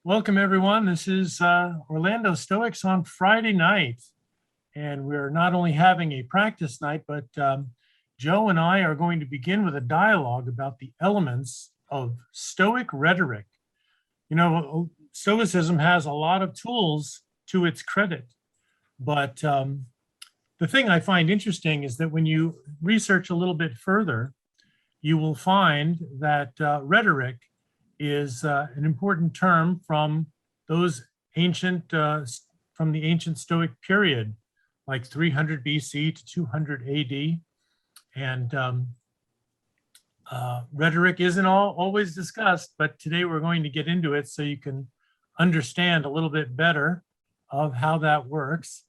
Welcome, everyone. This is Orlando Stoics on Friday night. And we're not only having a practice night, but Joe and I are going to begin with a dialogue about the elements of Stoic rhetoric. You know, Stoicism has a lot of tools to its credit. But the thing I find interesting is that when you research a little bit further, you will find that rhetoric is an important term from those ancient, from the ancient Stoic period, like 300 BC to 200 AD. And rhetoric isn't always discussed, but today we're going to get into it so you can understand a little bit better of how that works.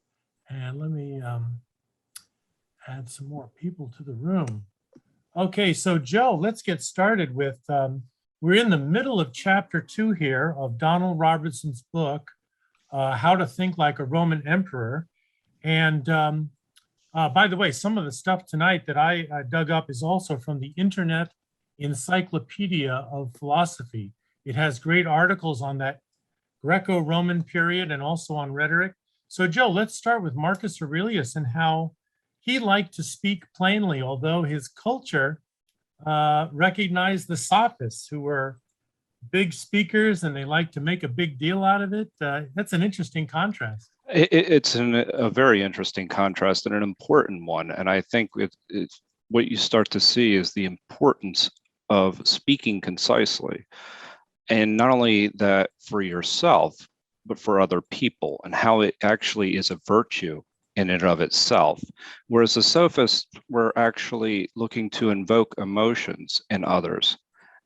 And let me add some more people to the room. Okay, so Joe, let's get started with, we're in the middle of chapter 2 here of Donald Robertson's book, How to Think Like a Roman Emperor. And by the way, some of the stuff tonight that I dug up is also from the Internet Encyclopedia of Philosophy. It has great articles on that Greco-Roman period and also on rhetoric. So Joe, let's start with Marcus Aurelius and how he liked to speak plainly, although his culture recognized the sophists, who were big speakers and they like to make a big deal out of it. That's an interesting contrast. It's a very interesting contrast and an important one. And I think it's what you start to see is the importance of speaking concisely. And not only that for yourself, but for other people, and how it actually is a virtue in and of itself. Whereas the sophists were actually looking to invoke emotions in others.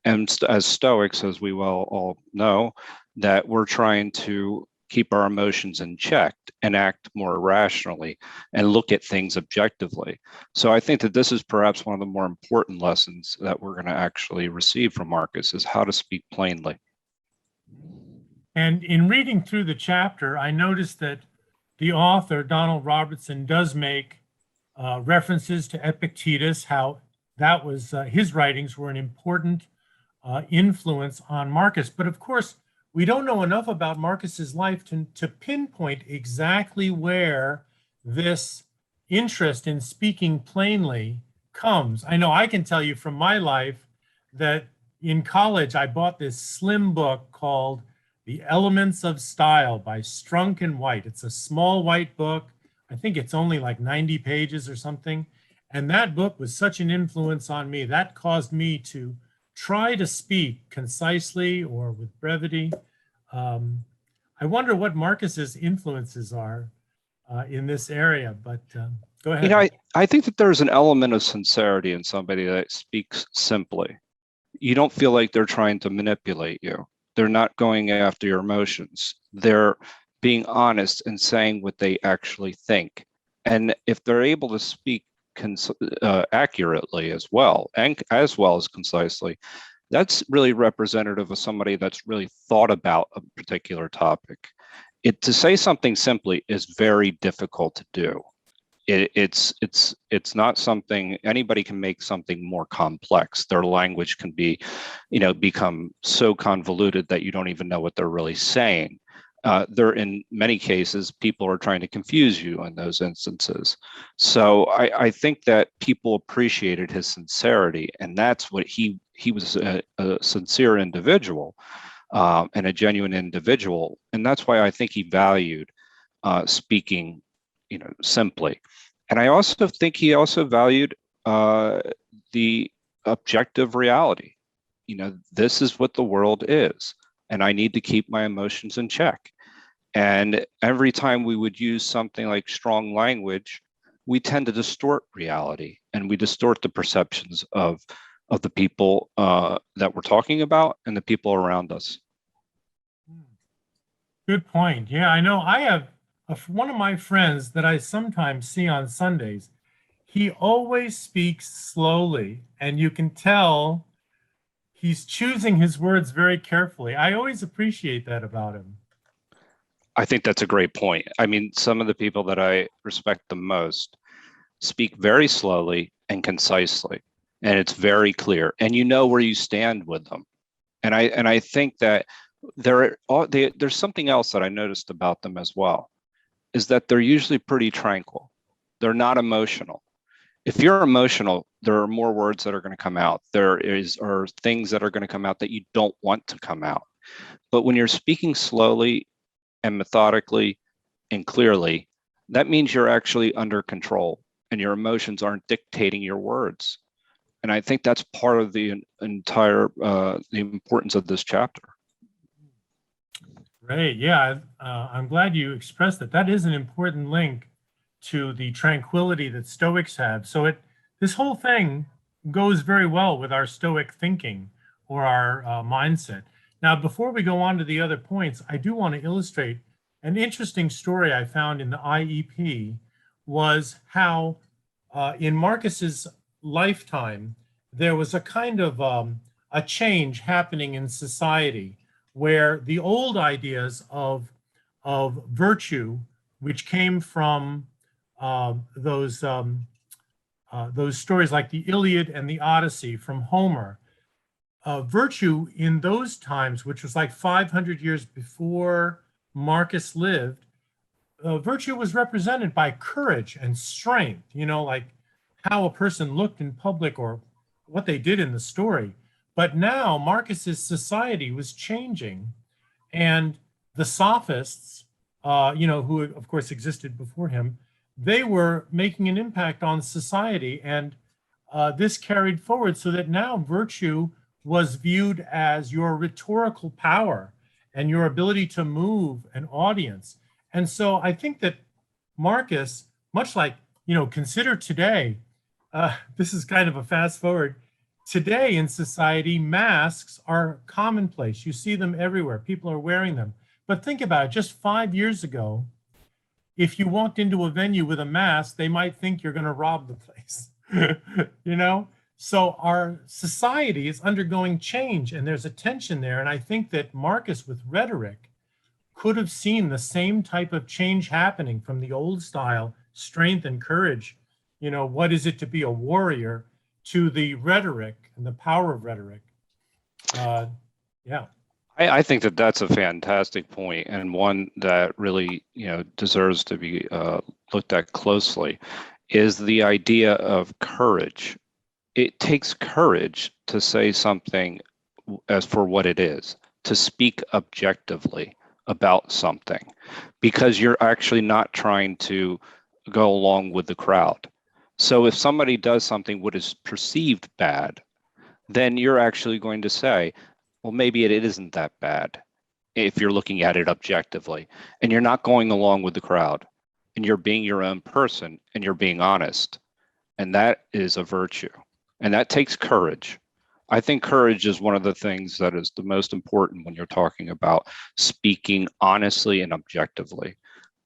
And as Stoics, as we well all know, that we're trying to keep our emotions in check and act more rationally and look at things objectively. So I think that this is perhaps one of the more important lessons that we're going to actually receive from Marcus, is how to speak plainly. And in reading through the chapter, I noticed that the author, Donald Robertson, does make references to Epictetus, how that was his writings were an important influence on Marcus. But of course, we don't know enough about Marcus's life to pinpoint exactly where this interest in speaking plainly comes. I know I can tell you from my life that in college, I bought this slim book called The Elements of Style by Strunk and White. It's a small white book. I think it's only like 90 pages or something. And that book was such an influence on me. That caused me to try to speak concisely or with brevity. I wonder what Marcus's influences are in this area, but go ahead. You know, I think that there's an element of sincerity in somebody that speaks simply. You don't feel like they're trying to manipulate you. They're not going after your emotions. They're being honest and saying what they actually think. And if they're able to speak accurately as well, and as well as concisely, that's really representative of somebody that's really thought about a particular topic. To say something simply is very difficult to do. It's not something anybody can make something more complex. Their language can be, become so convoluted that you don't even know what they're really saying. In many cases, people are trying to confuse you in those instances. So I think that people appreciated his sincerity, and that's what he was a sincere individual and a genuine individual, and that's why I think he valued speaking, simply. And I also think he also valued the objective reality. This is what the world is, and I need to keep my emotions in check. And every time we would use something like strong language, we tend to distort reality, and we distort the perceptions of the people that we're talking about and the people around us. Good point. Yeah, I know. I have one of my friends that I sometimes see on Sundays. He always speaks slowly, and you can tell he's choosing his words very carefully. I always appreciate that about him. I think that's a great point. I mean, some of the people that I respect the most speak very slowly and concisely, and it's very clear, and you know where you stand with them. And I think that There's something else that I noticed about them as well, is that they're usually pretty tranquil. They're not emotional. If you're emotional, there are more words that are going to come out. Are things that are going to come out that you don't want to come out. But when you're speaking slowly and methodically and clearly, that means you're actually under control and your emotions aren't dictating your words. And I think that's part of the entire the importance of this chapter. Great. Yeah, I'm glad you expressed that. That is an important link to the tranquility that Stoics have. So this whole thing goes very well with our Stoic thinking or our mindset. Now, before we go on to the other points, I do want to illustrate an interesting story I found in the IEP was how in Marcus's lifetime, there was a kind of a change happening in society where the old ideas of virtue, which came from those stories like the Iliad and the Odyssey from Homer, virtue in those times, which was like 500 years before Marcus lived, virtue was represented by courage and strength, like how a person looked in public or what they did in the story. But now Marcus's society was changing, and the sophists, who of course existed before him, they were making an impact on society, and this carried forward so that now virtue was viewed as your rhetorical power and your ability to move an audience. And so I think that Marcus, much like, consider today, this is kind of a fast forward. Today in society, masks are commonplace. You see them everywhere. People are wearing them. But think about it, just 5 years ago, if you walked into a venue with a mask, they might think you're going to rob the place, So our society is undergoing change and there's a tension there. And I think that Marcus with rhetoric could have seen the same type of change happening from the old style, strength and courage. What is it to be a warrior, to the rhetoric and the power of rhetoric. Yeah. I think that that's a fantastic point, and one that really, deserves to be looked at closely, is the idea of courage. It takes courage to say something as for what it is, to speak objectively about something, because you're actually not trying to go along with the crowd. So if somebody does something what is perceived bad, then you're actually going to say, well, maybe it isn't that bad if you're looking at it objectively, and you're not going along with the crowd, and you're being your own person, and you're being honest. And that is a virtue, and that takes courage. I think courage is one of the things that is the most important when you're talking about speaking honestly and objectively.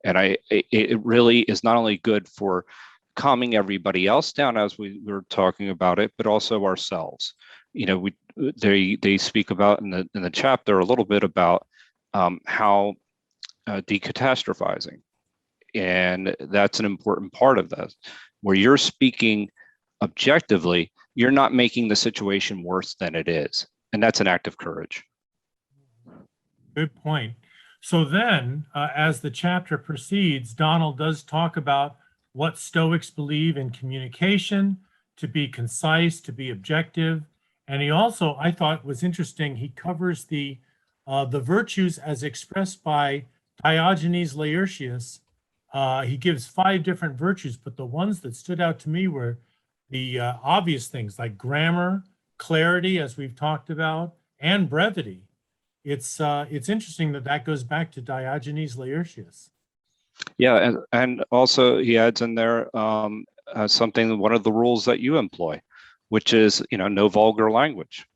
And it really is not only good for calming everybody else down as we were talking about it, but also ourselves. They speak about in the chapter a little bit about how decatastrophizing, and that's an important part of this, where you're speaking objectively, you're not making the situation worse than it is, and that's an act of courage. Good point. So then, as the chapter proceeds, Donald does talk about what Stoics believe in communication, to be concise, to be objective. And he also, I thought was interesting, he covers the virtues as expressed by Diogenes Laertius. He gives 5 different virtues, but the ones that stood out to me were the obvious things like grammar, clarity, as we've talked about, and brevity. It's interesting that goes back to Diogenes Laertius. Yeah, and also he adds in there something, one of the rules that you employ, which is, no vulgar language.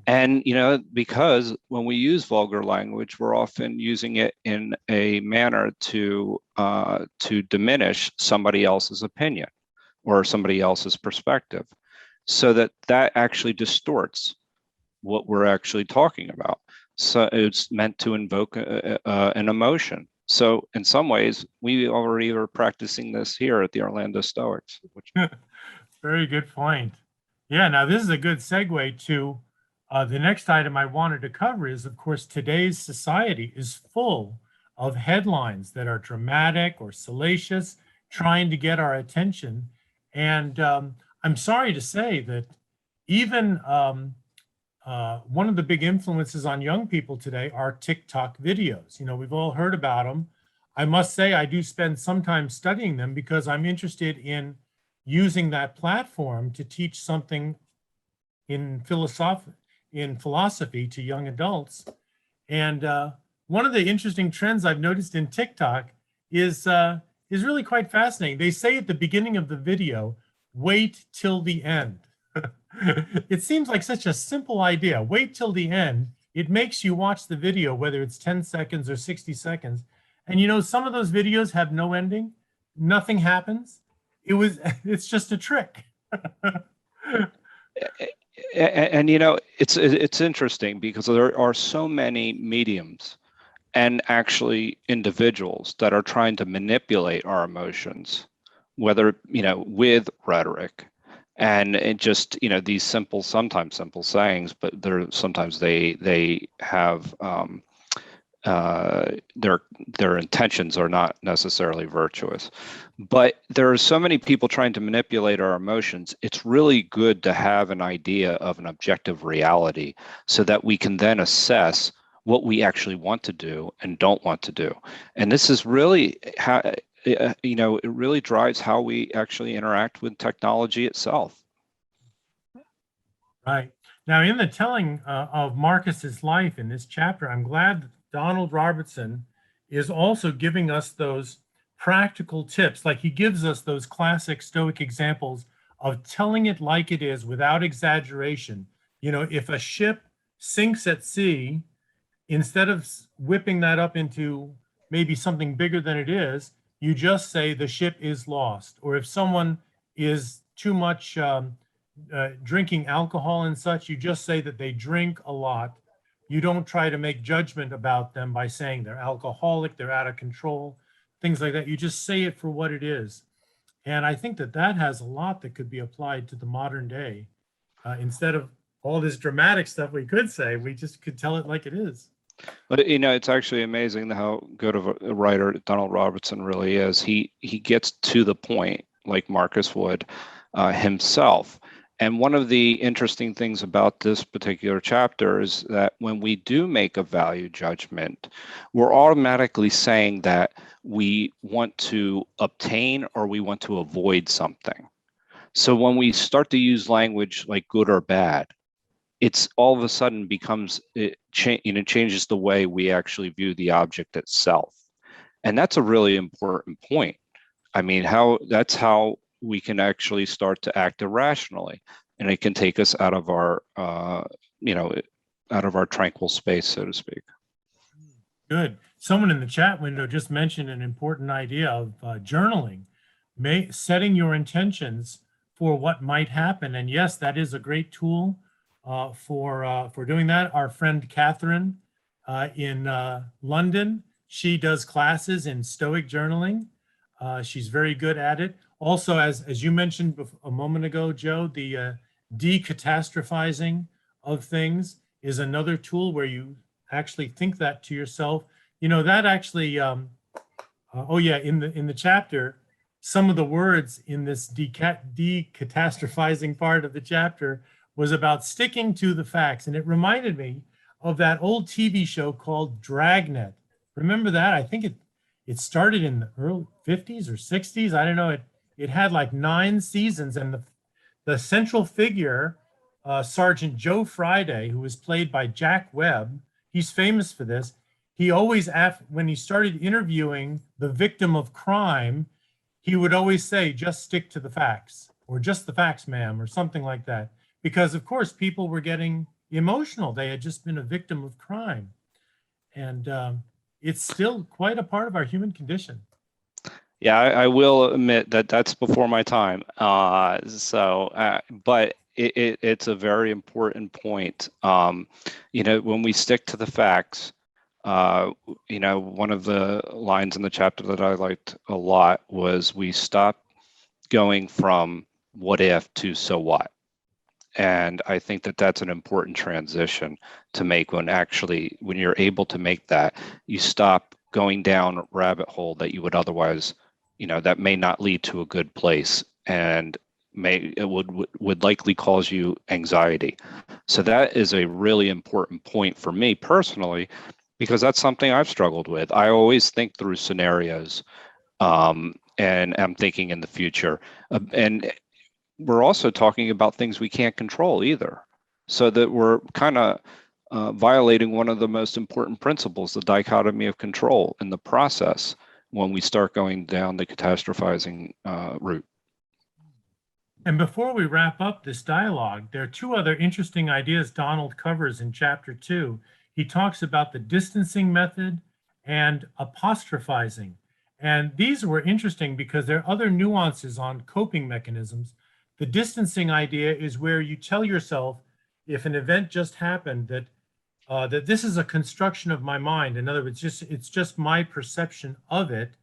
And, because when we use vulgar language, we're often using it in a manner to diminish somebody else's opinion or somebody else's perspective, so that actually distorts what we're actually talking about. So it's meant to invoke an emotion. So in some ways, we already are practicing this here at the Orlando Stoics. Very good point. Yeah, now this is a good segue to The next item I wanted to cover is, of course, today's society is full of headlines that are dramatic or salacious, trying to get our attention. And I'm sorry to say that even one of the big influences on young people today are TikTok videos. You know, we've all heard about them. I must say, I do spend some time studying them because I'm interested in using that platform to teach something in philosophy to young adults. And one of the interesting trends I've noticed in TikTok is really quite fascinating. They say at the beginning of the video, "Wait till the end." It seems like such a simple idea. Wait till the end. It makes you watch the video, whether it's 10 seconds or 60 seconds. And you know, some of those videos have no ending. Nothing happens. It's just a trick. And you know, it's interesting because there are so many mediums and actually individuals that are trying to manipulate our emotions, whether, you know, with rhetoric and it just, you know, these sometimes simple sayings, but sometimes they have their intentions are not necessarily virtuous. But there are so many people trying to manipulate our emotions. It's really good to have an idea of an objective reality so that we can then assess what we actually want to do and don't want to do. And this is really how, you know, it really drives how we actually interact with technology itself. Right. Now, in the telling of Marcus's life in this chapter, I'm glad that Donald Robertson is also giving us those practical tips. Like he gives us those classic Stoic examples of telling it like it is without exaggeration. You know, if a ship sinks at sea, instead of whipping that up into maybe something bigger than it is, you just say the ship is lost. Or if someone is too much drinking alcohol and such, you just say that they drink a lot. You don't try to make judgment about them by saying they're alcoholic, they're out of control, things like that. You just say it for what it is. And I think that that has a lot that could be applied to the modern day. Instead of all this dramatic stuff we could say, we just could tell it like it is. But you know, it's actually amazing how good of a writer Donald Robertson really is. He gets to the point like Marcus would himself. And one of the interesting things about this particular chapter is that when we do make a value judgment, we're automatically saying that we want to obtain or we want to avoid something. So when we start to use language like good or bad, it's all of a sudden becomes, changes the way we actually view the object itself. And that's a really important point. I mean, that's how we can actually start to act irrationally, and it can take us out of our, out of our tranquil space, so to speak. Good. Someone in the chat window just mentioned an important idea of journaling, setting your intentions for what might happen. And yes, that is a great tool for doing that. Our friend Catherine in London, she does classes in Stoic journaling. She's very good at it. Also, as you mentioned a moment ago, Joe, the decatastrophizing of things is another tool where you actually think that to yourself. You know, that actually, oh yeah, in the chapter, some of the words in this decatastrophizing part of the chapter was about sticking to the facts. And it reminded me of that old TV show called Dragnet. Remember that? I think it started in the early 50s or 60s. I don't know. It had like 9 seasons, and the central figure, Sergeant Joe Friday, who was played by Jack Webb, he's famous for this. He always, when he started interviewing the victim of crime, he would always say, "Just stick to the facts," or "Just the facts, ma'am," or something like that. Because of course, people were getting emotional. They had just been a victim of crime. And it's still quite a part of our human condition. Yeah, I will admit that that's before my time. But it's a very important point. You know, when we stick to the facts, you know, one of the lines in the chapter that I liked a lot was we stop going from what if to so what. And I think that that's an important transition to make when you're able to make that, you stop going down a rabbit hole that you would otherwise, that may not lead to a good place, and would likely cause you anxiety. So that is a really important point for me personally, because that's something I've struggled with. I always think through scenarios, and I'm thinking in the future. And we're also talking about things we can't control either. So that we're kind of violating one of the most important principles, the dichotomy of control, in the process when we start going down the catastrophizing route. And before we wrap up this dialogue, there are two other interesting ideas Donald covers in chapter 2. He talks about the distancing method and apostrophizing. And these were interesting because there are other nuances on coping mechanisms. The distancing idea is where you tell yourself, if an event just happened, that that this is a construction of my mind. In other words, it's just my perception of it.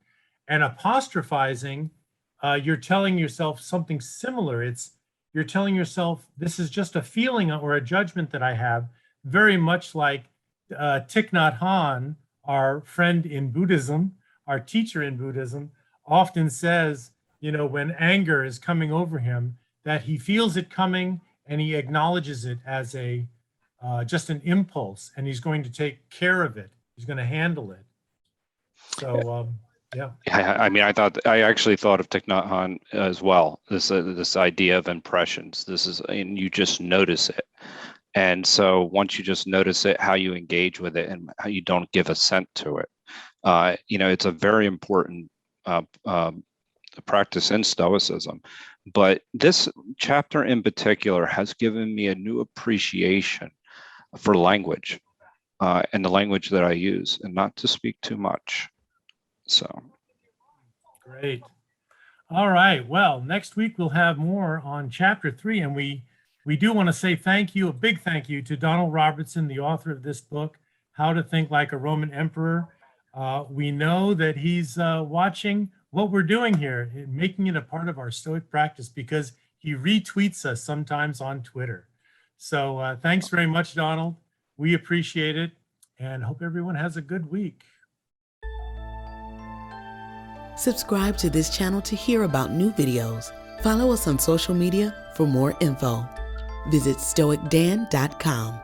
And apostrophizing, you're telling yourself something similar. You're telling yourself, this is just a feeling or a judgment that I have, very much like Thich Nhat Hanh, our friend in Buddhism, our teacher in Buddhism, often says, when anger is coming over him, that he feels it coming and he acknowledges it as just an impulse, and he's going to take care of it. He's going to handle it. So, yeah. I actually thought of Thich Nhat Hanh as well. This idea of impressions. And you just notice it. And so once you just notice it, how you engage with it and how you don't give assent to it. It's a very important practice in Stoicism. But this chapter in particular has given me a new appreciation for language and the language that I use, and not to speak too much. So. Great. All right. Well, next week we'll have more on chapter 3, and we do want to say a big thank you to Donald Robertson, the author of this book, How to Think Like a Roman Emperor. We know that he's watching what we're doing here, making it a part of our Stoic practice, because he retweets us sometimes on Twitter. So thanks very much, Donald. We appreciate it, and hope everyone has a good week. Subscribe to this channel to hear about new videos. Follow us on social media for more info. Visit StoicDan.com.